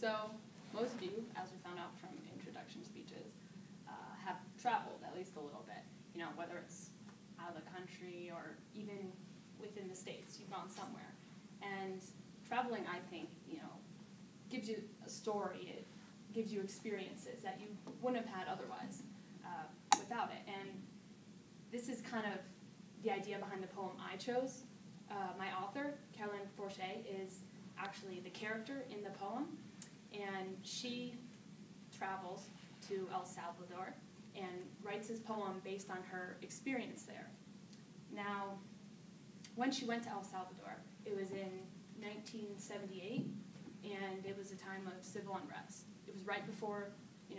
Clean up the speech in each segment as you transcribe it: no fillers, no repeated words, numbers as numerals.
So most of you, as we found out from introduction speeches, have traveled at least a little bit. You know, whether it's out of the country or even within the States, you've gone somewhere. And traveling, I think, gives you a story. It gives you experiences that you wouldn't have had otherwise without it. And this is kind of the idea behind the poem I chose. My author, Caroline Forche, is actually the character in the poem, and she travels to El Salvador and writes this poem based on her experience there. Now, when she went to El Salvador, it was in 1978, and it was a time of civil unrest. It was right before, the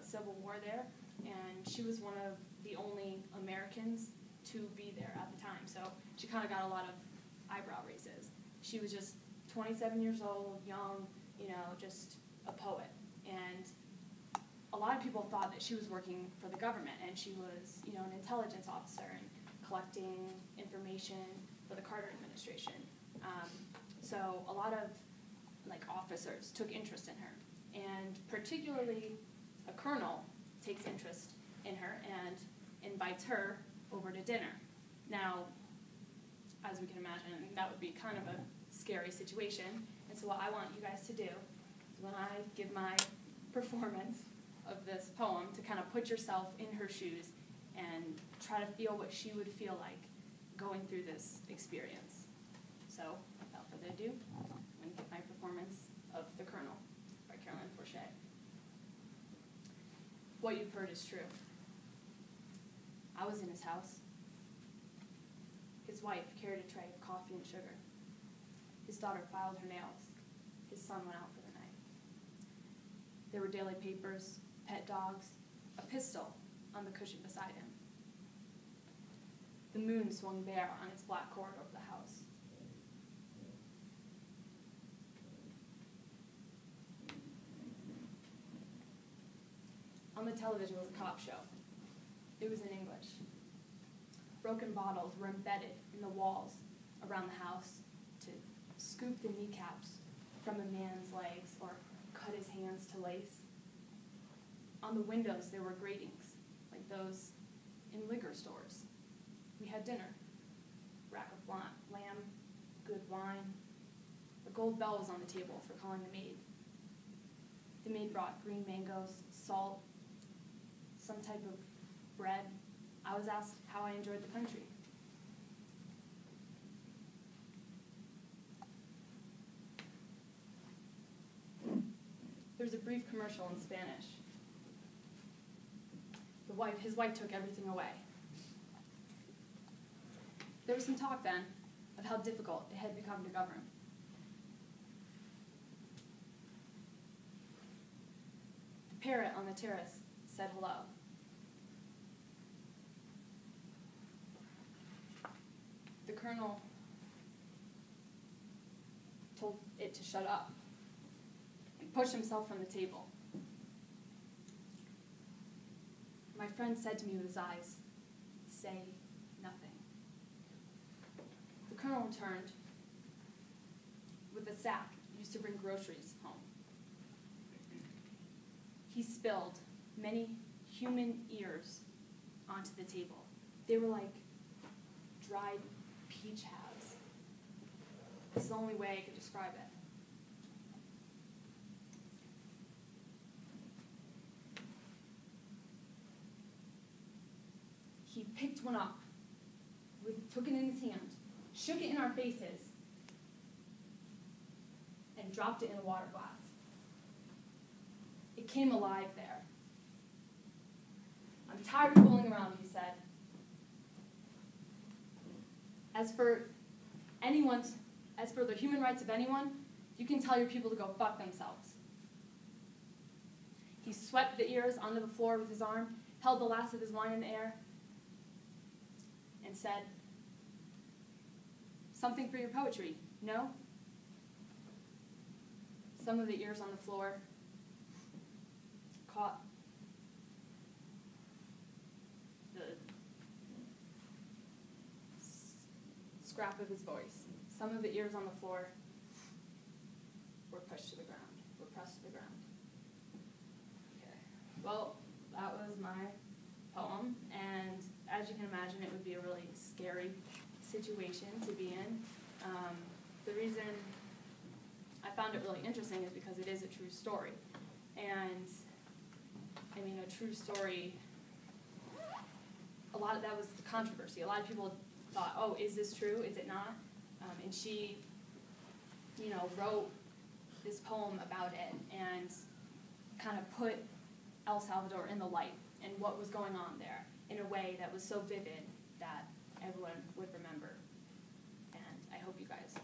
Civil War there, and she was one of the only Americans to be there at the time. So she kind of got a lot of eyebrow raises. She was just 27 years old, young, just a poet. And a lot of people thought that she was working for the government, and she was, an intelligence officer and collecting information for the Carter administration. So a lot of officers took interest in her, and particularly a colonel takes interest in her and invites her over to dinner. Now, as we can imagine, that would be kind of a scary situation. And so what I want you guys to do is when I give my performance of this poem to kind of put yourself in her shoes and try to feel what she would feel like going through this experience. So, without further ado, I'm going to give my performance of The Colonel by Caroline Forche. What you've heard is true. I was in his house. His wife carried a tray of coffee and sugar. His daughter filed her nails. His son went out for the night. There were daily papers, pet dogs, a pistol on the cushion beside him. The moon swung bare on its black cord over the house. On the television was a cop show. It was in English. Broken bottles were embedded in the walls around the house to scoop the kneecaps from a man's legs or cut his hands to lace. On the windows there were gratings, like those in liquor stores. We had dinner, rack of lamb, good wine. A gold bell was on the table for calling the maid. The maid brought green mangoes, salt, some type of bread. I was asked how I enjoyed the country. There was a brief commercial in Spanish. His wife took everything away. There was some talk then of how difficult it had become to govern. The parrot on the terrace said hello. The colonel told it to shut up and push himself from the table. My friend said to me with his eyes, "Say nothing." The colonel returned with a sack used to bring groceries home. He spilled many human ears onto the table. They were like dried peach halves. This is the only way I could describe it. He picked one up, took it in his hand, shook it in our faces, and dropped it in a water glass. It came alive there. "I'm tired of fooling around," he said. As for the human rights of anyone, you can tell your people to go fuck themselves." He swept the ears onto the floor with his arm, held the last of his wine in the air, and said, "Something for your poetry, no?" Some of the ears on the floor caught the scrap of his voice. Some of the ears on the floor were pushed to the ground. pressed to the ground. Okay. Well, that was my poem, and as you can imagine, it would be a really scary situation to be in. The reason I found it really interesting is because it is a true story. And, I mean, a true story, a lot of that was the controversy. A lot of people thought, oh, is this true? Is it not? And she, you know, wrote this poem about it and kind of put El Salvador in the light and what was going on there in a way that was so vivid that everyone would remember. And I hope you guys